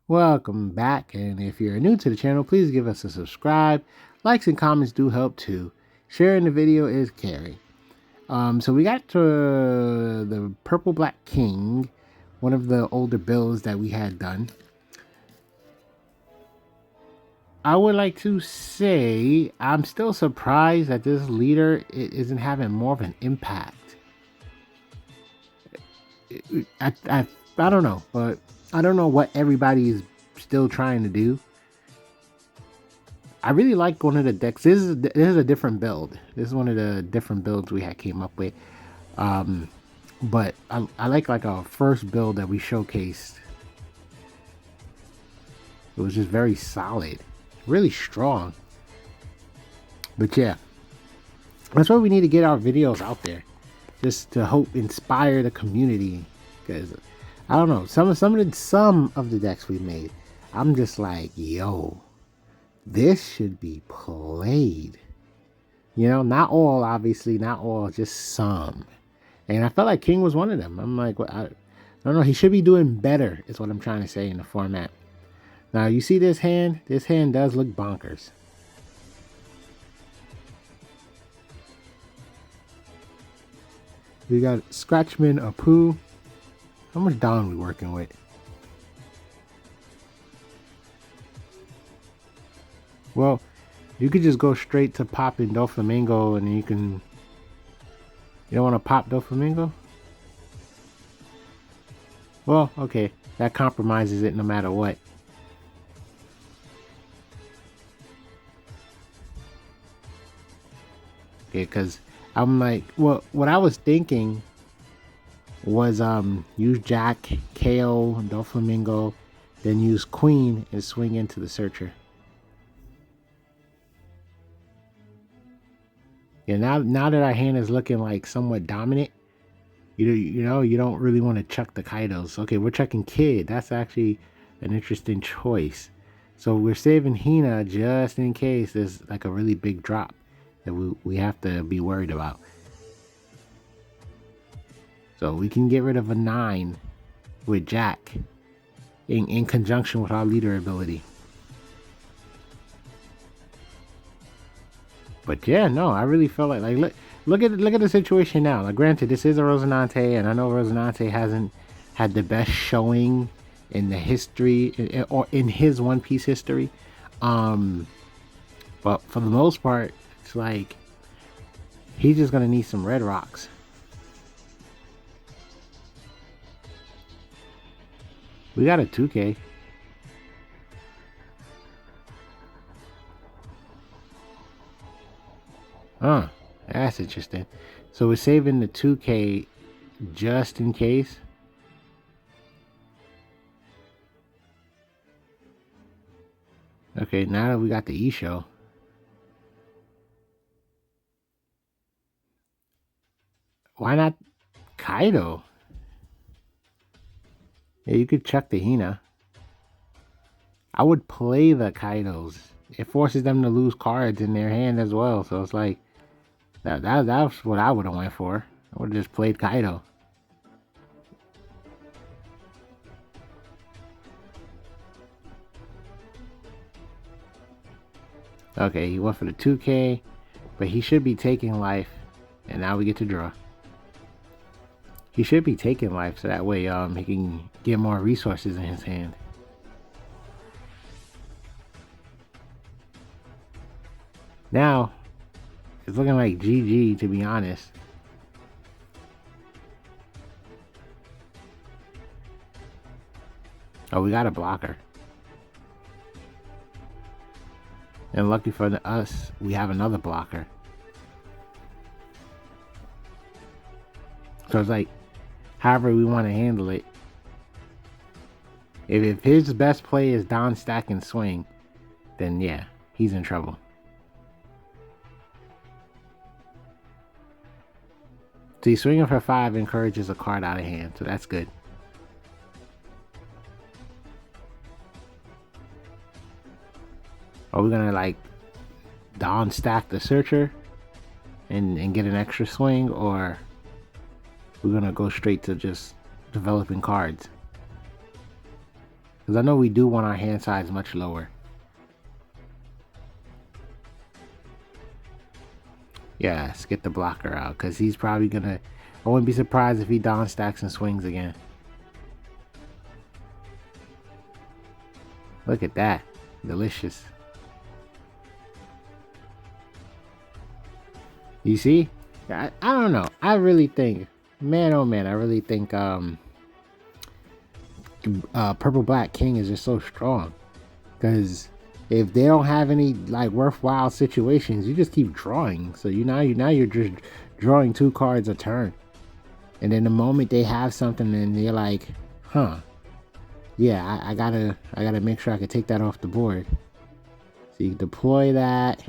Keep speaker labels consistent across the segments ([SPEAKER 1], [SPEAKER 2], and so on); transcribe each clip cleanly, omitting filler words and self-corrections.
[SPEAKER 1] Welcome back, and if you're new to the channel, please give us a subscribe. Likes and comments do help too. Sharing the video is caring. So we got to the Purple Black King, one of the older builds that we had done. I would like to say I'm still surprised that this leader isn't having more of an impact. I don't know, but I don't know what everybody's still trying to do. I really like one of the decks. This is a different build. This is one of the different builds we had came up with. But I like our first build that we showcased. It was just very solid, really strong. But yeah, that's why we need to get our videos out there, just to hope inspire the community. Because I don't know, some of the decks we made, I'm just like, yo, this should be played. You know, not all, obviously, not all, just some. And I felt like King was one of them. I'm like, well, I don't know. He should be doing better, is what I'm trying to say in the format. Now, you see this hand? This hand does look bonkers. We got Scratchman Apu. How much Dawn we working with? Well, you could just go straight to popping Doflamingo, and you can... You don't want to pop Doflamingo? Well, okay. That compromises it no matter what. Okay, because I'm like... Well, what I was thinking was use Jack, KO, Doflamingo, then use Queen and swing into the Searcher. Yeah, now that our hand is looking like somewhat dominant, you know, you don't really want to chuck the Kaidos. Okay, we're chucking Kid. That's actually an interesting choice. So we're saving Hina just in case there's like a really big drop that we have to be worried about. So we can get rid of a 9 with Jack in conjunction with our leader ability. But yeah, no, I really felt like look at the situation now. Like, granted, this is a Roscinante, and I know Roscinante hasn't had the best showing in the history or in his One Piece history. But for the most part, it's like he's just gonna need some red rocks. We got a 2K. Huh, that's interesting. So we're saving the 2K just in case. Okay, now that we got the E-Show. Why not Kaido? Yeah, you could chuck the Hina. I would play the Kaidos. It forces them to lose cards in their hand as well. So it's like, that's what I would have went for. I would have just played Kaido. Okay, he went for the 2K, but he should be taking life. And now we get to draw. He should be taking life, so that way he can get more resources in his hand. Now, it's looking like GG, to be honest. Oh, we got a blocker. And lucky for us, we have another blocker. So it's like, however we want to handle it. If his best play is down, stack, and swing, then yeah, he's in trouble. See, swinging for 5 encourages a card out of hand, so that's good. Are we gonna like down stack the Searcher and get an extra swing, or we're gonna go straight to just developing cards? Because I know we do want our hand size much lower. Yeah, let's get the blocker out. Because he's probably going to... I wouldn't be surprised if he down stacks and swings again. Look at that. Delicious. You see? I don't know. I really think... Man, oh man, I really think... Purple Black King is just so strong. Because if they don't have any like worthwhile situations, you just keep drawing. So now you're just drawing 2 cards a turn. And then the moment they have something and you're like, huh, yeah, I gotta make sure I can take that off the board. So you deploy that.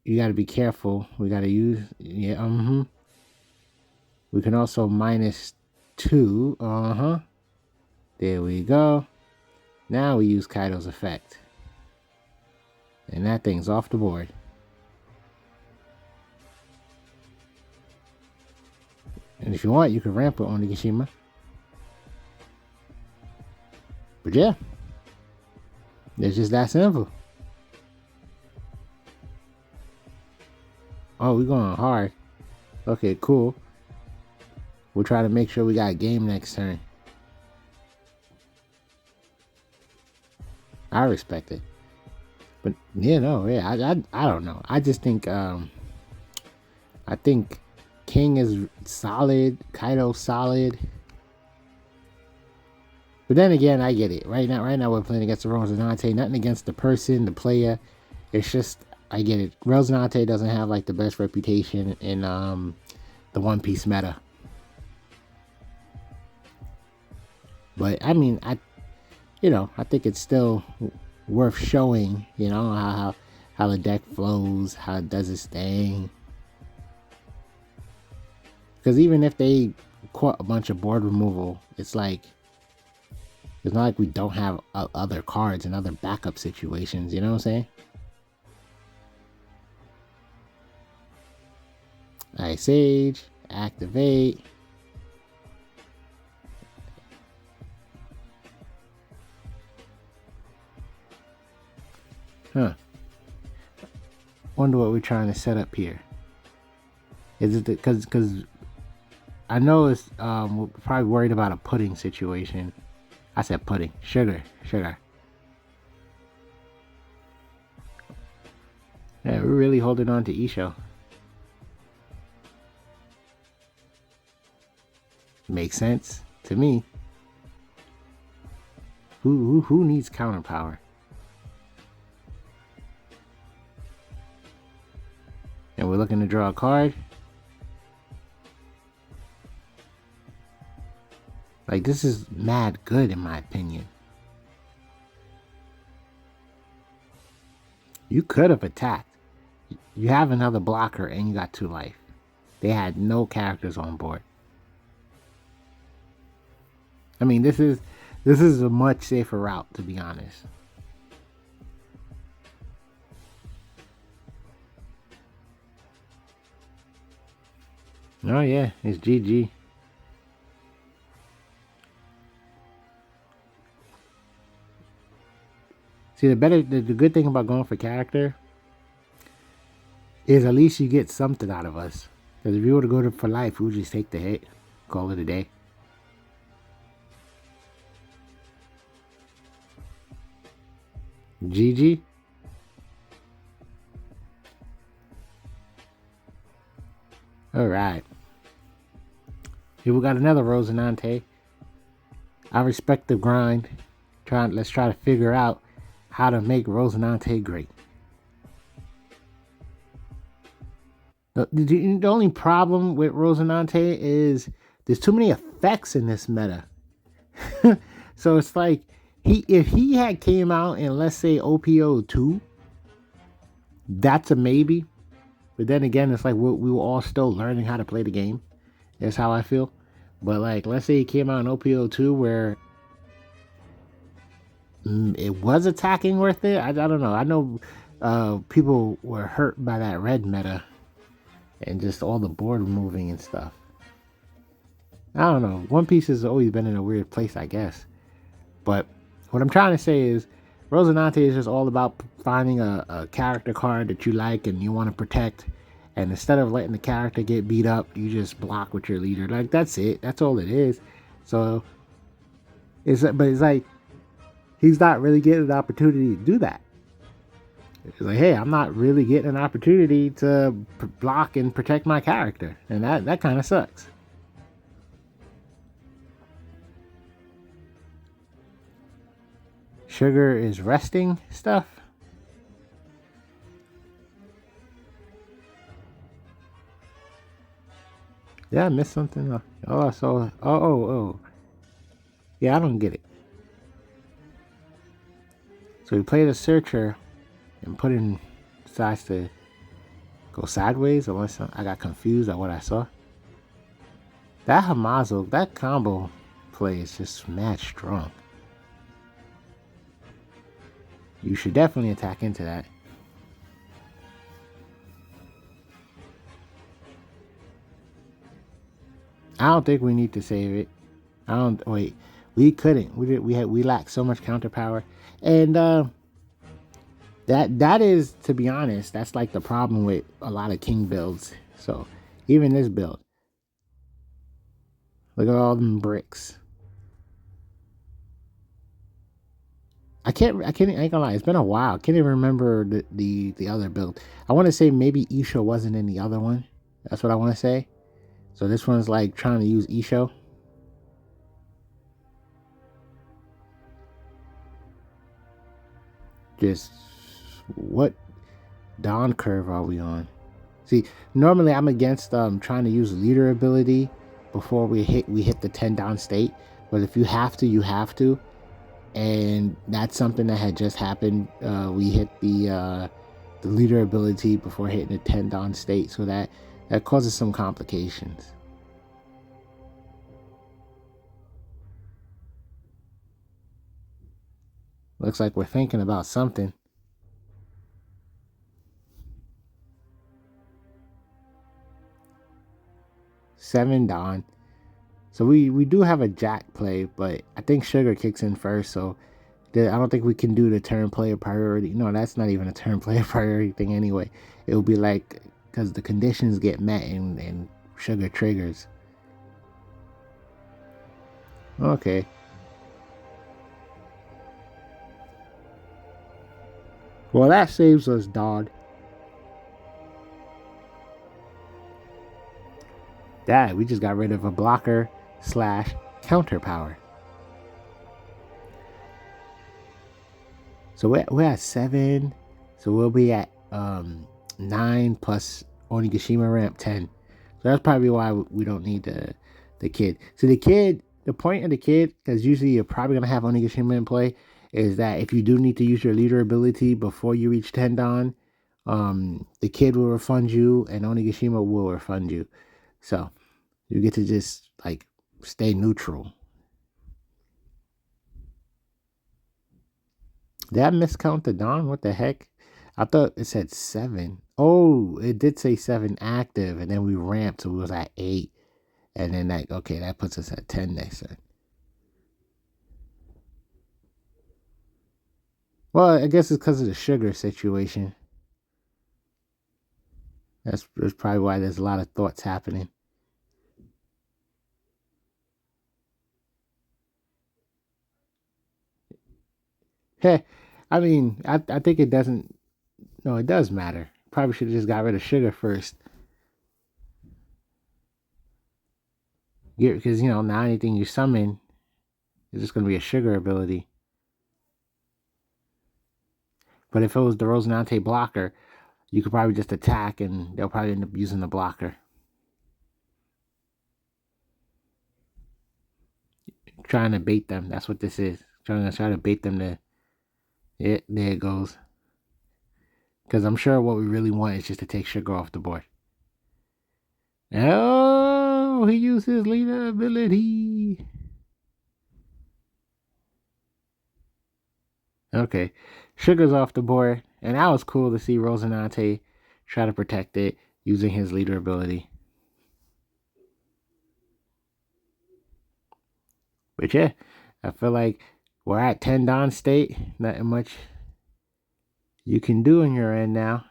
[SPEAKER 1] You gotta be careful. We gotta use, yeah, We can also -2, There we go. Now we use Kaido's effect. And that thing's off the board. And if you want, you can ramp it on the Gishima. But yeah, it's just that simple. Oh, we're going hard. Okay, cool. We'll try to make sure we got a game next turn. I respect it. But yeah, no, yeah, I don't know. I just think I think King is solid, Kaido's solid. But then again, I get it. Right now we're playing against the Roscinante. Nothing against the person, the player. It's just, I get it. Roscinante doesn't have like the best reputation in the One Piece meta. But I mean, I think it's still worth showing, how the deck flows, how it does its thing. Because even if they caught a bunch of board removal, it's like, it's not like we don't have other cards and other backup situations, you know what I'm saying? Ice Age, activate. Huh. Wonder what we're trying to set up here. Is it because I know it's we're probably worried about a pudding situation. I said pudding. Sugar. Yeah, we're really holding on to Isho. Makes sense to me. Who needs counter power? And we're looking to draw a card. Like, this is mad good in my opinion. You could have attacked. You have another blocker and you got 2 life. They had no characters on board. I mean, this is a much safer route, to be honest. Oh yeah, it's GG. See, the good thing about going for character is at least you get something out of us. Because if you were to go for life, we would just take the hit, call it a day. GG. All right. Here we got another Roscinante. I respect the grind. Let's try to figure out how to make Roscinante great. The only problem with Roscinante is there's too many effects in this meta. So it's like, if he had came out in, let's say, op08, that's a maybe. But then again, it's like we were all still learning how to play the game. That's how I feel. But like, let's say he came out in op08 where it was attacking worth it. I don't know. I know people were hurt by that red meta and just all the board removing and stuff. I don't know. One Piece has always been in a weird place, I guess. But what I'm trying to say is Roscinante is just all about finding a character card that you like and you want to protect. And instead of letting the character get beat up, you just block with your leader. Like, that's it. That's all it is. So, but it's like, he's not really getting an opportunity to do that. It's like, hey, I'm not really getting an opportunity to block and protect my character. And that kind of sucks. Sugar is resting stuff. Yeah, I missed something. Oh, I saw. Oh. Yeah, I don't get it. So we play the searcher and put in decides to go sideways, unless I got confused at what I saw. That Hamazo, that combo play is just mad strong. You should definitely attack into that. I don't think we need to save it. I don't wait. We couldn't. We lack so much counter power, and that is, to be honest, that's like the problem with a lot of king builds. So even this build, look at all them bricks. I ain't gonna lie, it's been a while. I can't even remember the other build. I want to say maybe Isho wasn't in the other one. That's what I want to say. So this one's like trying to use Isho. Just what Dawn curve are we on? See, normally I'm against trying to use leader ability before we hit the 10 down state. But if you have to, you have to. And that's something that had just happened. We hit the leader ability before hitting the 10 down state, so that causes some complications. Looks like we're thinking about something. Seven Dawn. So we do have a Jack play, but I think Sugar kicks in first, so I don't think we can do the turn player priority. No, that's not even a turn player priority thing anyway. It will be like, because the conditions get met and Sugar triggers. Okay. Well, that saves us, dog. That, we just got rid of a blocker / counter power. So we're at 7. So we'll be at 9 plus Onigashima ramp 10. So that's probably why we don't need the kid. So the point of the kid, because usually you're probably going to have Onigashima in play, is that if you do need to use your leader ability before you reach 10 Dawn, the kid will refund you and Onigashima will refund you. So you get to just like stay neutral. Did I miscount the Dawn? What the heck? I thought it said 7. Oh, it did say 7 active, and then we ramped, so we was at 8. And then that puts us at 10 next time. Well, I guess it's because of the sugar situation. That's probably why there's a lot of thoughts happening. Hey, I mean, I think it doesn't. No, it does matter. Probably should have just got rid of sugar first. Because, now anything you summon is just going to be a sugar ability. But if it was the Roscinante blocker, you could probably just attack and they'll probably end up using the blocker. Trying to bait them. That's what this is. Trying to bait them to. Yeah, there it goes. Because I'm sure what we really want is just to take sugar off the board. Oh, he used his leader ability. Okay, sugar's off the board. And that was cool to see Roscinante try to protect it using his leader ability. But yeah, I feel like We're at 10 Don state. Nothing much you can do in your end now.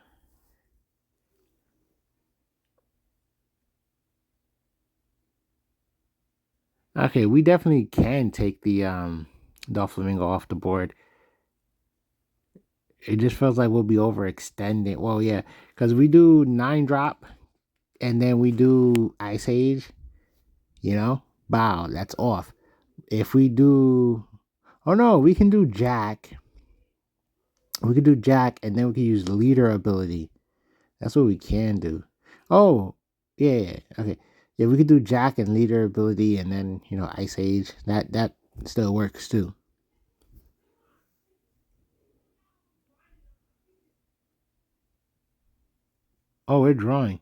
[SPEAKER 1] Okay, we definitely can take the Doflamingo off the board. It just feels like we'll be overextending. Well, yeah, because we do 9-drop and then we do Ice Age, you know? Bow, that's off. If we do... Oh, no, we can do Jack. We can do Jack and then we can use leader ability. That's what we can do. Oh, yeah, okay. Yeah, we could do Jack and leader ability and then, Ice Age. That still works too. Oh, we're drawing.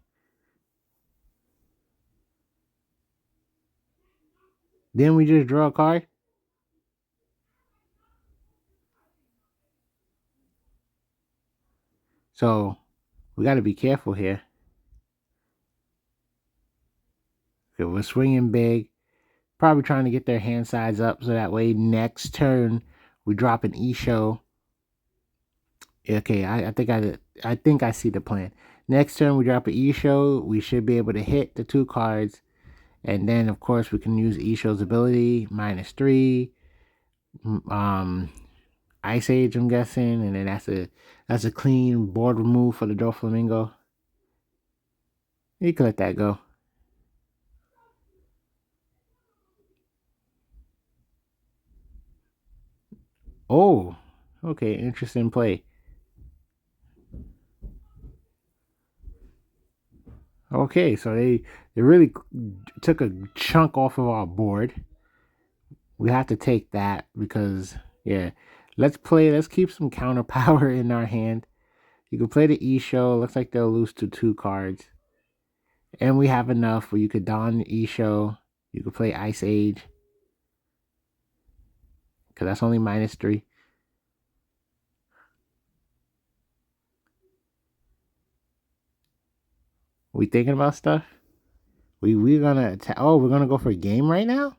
[SPEAKER 1] Didn't we just draw a card? So, we got to be careful here. Okay, we're swinging big. Probably trying to get their hand size up so that way next turn we drop an E-show. Okay, I think I see the plan. Next turn we drop an E-show. We should be able to hit the 2 cards. And then, of course, we can use E-show's ability, -3. Ice Age, I'm guessing, and then that's a clean board remove for the Doflamingo. You can let that go. Oh, okay, interesting play. Okay, so they really took a chunk off of our board. We have to take that because yeah, let's keep some counter power in our hand. You can play the E-show. Looks like they'll lose to 2 cards. And we have enough where you could don E-show. You could play Ice Age. Because that's only -3. We thinking about stuff? We're gonna attack. Oh, we're gonna go for a game right now?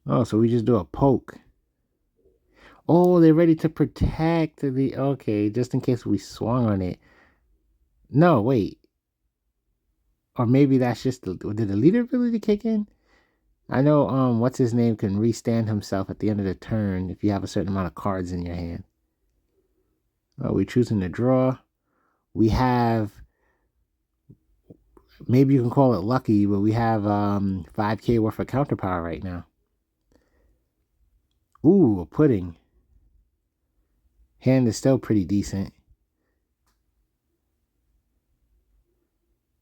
[SPEAKER 1] Oh, so we just do a poke. Oh, they're ready to protect the okay, just in case we swung on it. No, wait. Or maybe that's just did the leader ability kick in? I know what's his name can restand himself at the end of the turn if you have a certain amount of cards in your hand. Oh, we're choosing to draw. We have maybe you can call it lucky, but we have 5k worth of counter power right now. Ooh, a pudding. Hand is still pretty decent.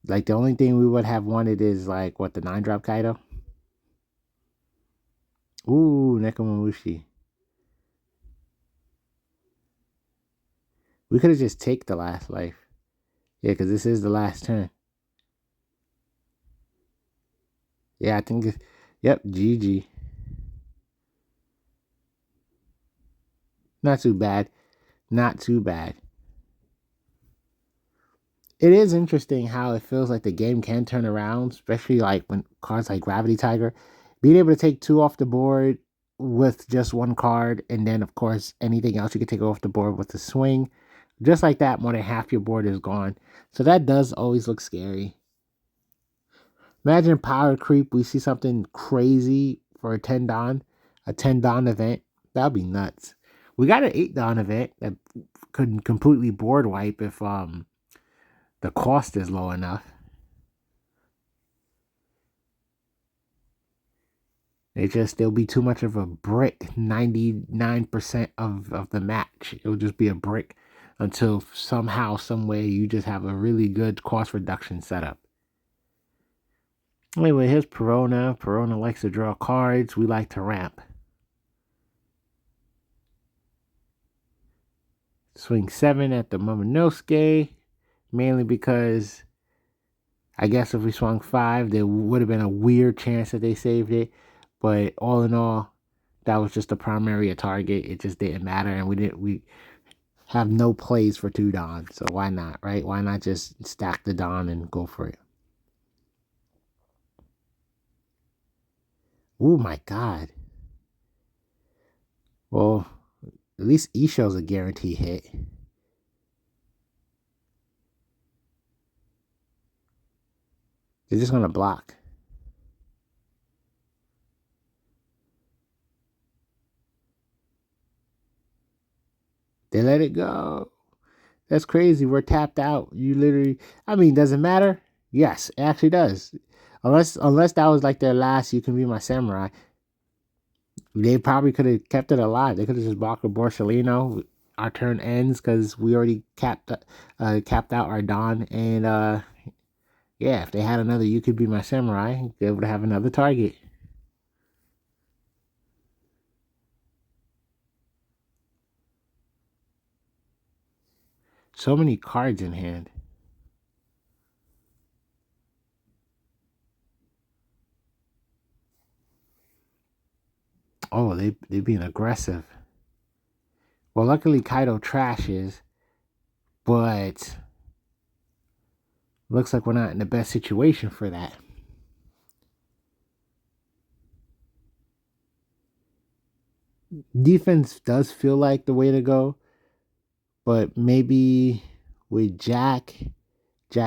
[SPEAKER 1] Like the only thing we would have wanted is like what the 9-drop Kaido. Ooh, Nekomamushi. We could have just take the last life. Yeah, because this is the last turn. Yeah, I think. Yep, GG. Not too bad. Not too bad. It is interesting how it feels like the game can turn around, especially like when cards like Gravity Tiger, being able to take 2 off the board with just 1 card, and then of course anything else you can take off the board with a swing. Just like that, more than half your board is gone. So that does always look scary. Imagine power creep. We see something crazy for a 10 Don event. That'd be nuts. We got an 8 Don event that could completely board wipe if the cost is low enough. There'll be too much of a brick 99% of the match. It'll just be a brick until somehow, some way you just have a really good cost reduction setup. Anyway, here's Perona. Perona likes to draw cards. We like to ramp. Swing 7 at the Momonosuke, mainly because I guess if we swung 5, there would have been a weird chance that they saved it. But all in all, that was just the primary target. It just didn't matter, and we have no plays for 2 Dons, so why not, right? Why not just stack the Don and go for it? Oh my god. Well, at least E-Shell's a guaranteed hit. They're just gonna block. They let it go. That's crazy. We're tapped out. You literally, I mean, does it matter? Yes, it actually does. Unless that was like their last You Can Be My Samurai. They probably could have kept it alive. They could have just blocked with Borsellino. Our turn ends because we already capped out our Don. And yeah, if they had another You Could Be My Samurai, they would have another target. So many cards in hand. Oh, they being aggressive. Well, luckily Kaido trashes, but looks like we're not in the best situation for that. Defense does feel like the way to go, but maybe with Jack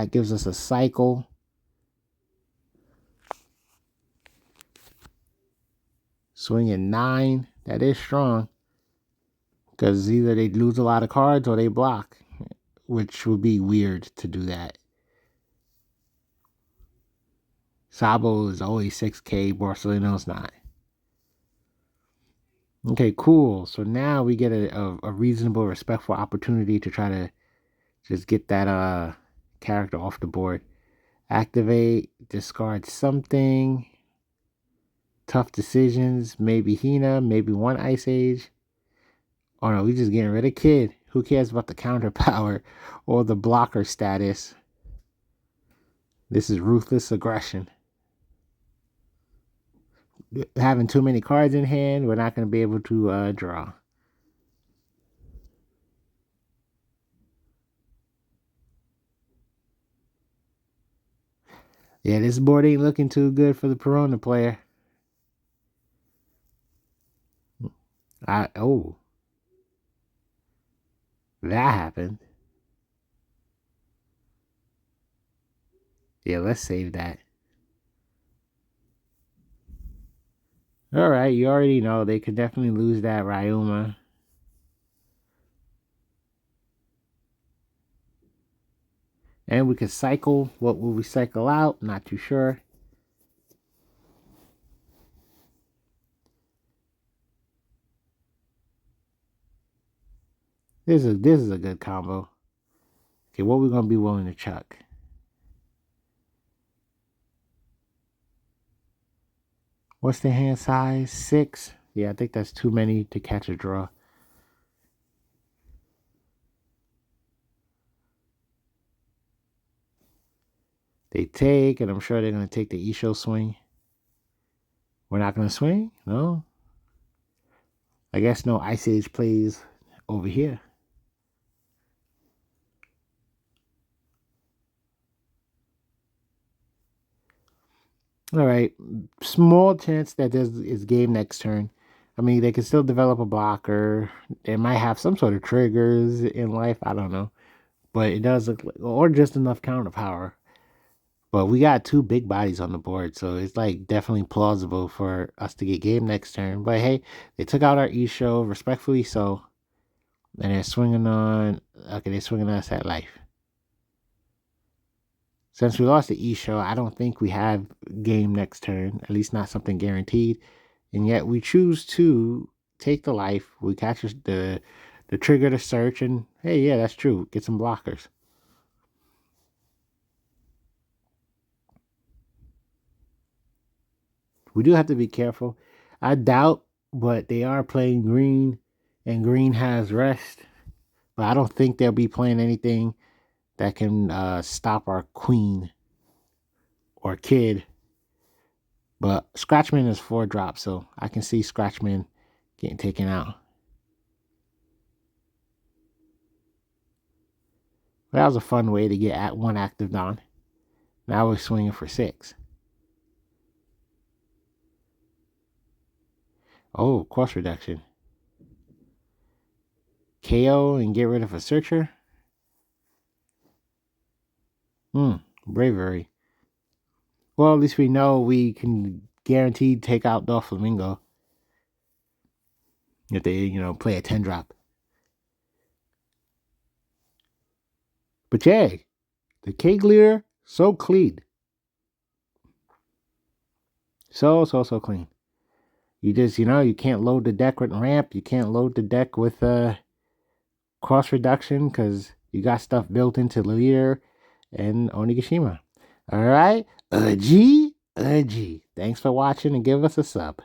[SPEAKER 1] gives us a cycle. Swinging 9, that is strong. Because either they lose a lot of cards or they block, which would be weird to do that. Sabo is always 6K, Borsellino's not. Okay, cool. So now we get a reasonable, respectful opportunity to try to just get that character off the board. Activate, discard something. Tough decisions, maybe Hina, maybe one Ice Age. Oh no, we just getting rid of Kid. Who cares about the counter power or the blocker status? This is ruthless aggression. Having too many cards in hand, we're not going to be able to draw. Yeah, this board ain't looking too good for the Perona player. Oh, that happened. Yeah, let's save that. All right, you already know they could definitely lose that Ryuma. And we could cycle. What will we cycle out? Not too sure. This is a good combo. Okay, what we gonna be willing to chuck? What's the hand size? 6? Yeah, I think that's too many to catch a draw. They take, and I'm sure they're gonna take the Isho swing. We're not gonna swing? No. I guess no Ice Age plays over here. All right. Small chance that is game next turn. I mean, they can still develop a blocker. They might have some sort of triggers in life. I don't know. But it does look like, or just enough counter power. But we got 2 big bodies on the board, so it's like definitely plausible for us to get game next turn. But hey, they took out our E-Show, respectfully so. And they're swinging on, okay, they're swinging us at life. Since we lost the E-Show, I don't think we have game next turn, at least not something guaranteed. And yet we choose to take the life. We catch the trigger to search, and hey, yeah, that's true. Get some blockers. We do have to be careful. I doubt, but they are playing green, and green has rest. But I don't think they'll be playing anything that can stop our queen or kid. But Scratchman is 4 drops, so I can see Scratchman getting taken out. That was a fun way to get at 1 active Don. Now we're swinging for 6. Oh, cost reduction. KO and get rid of a searcher. Bravery. Well, at least we know we can guaranteed take out Doflamingo if they, play a 10 drop. But yeah, the K-Clear, so clean. So clean. You just, you can't load the deck with ramp. You can't load the deck with cost reduction because you got stuff built into the leader and Onigashima. All right. G. Thanks for watching and give us a sub.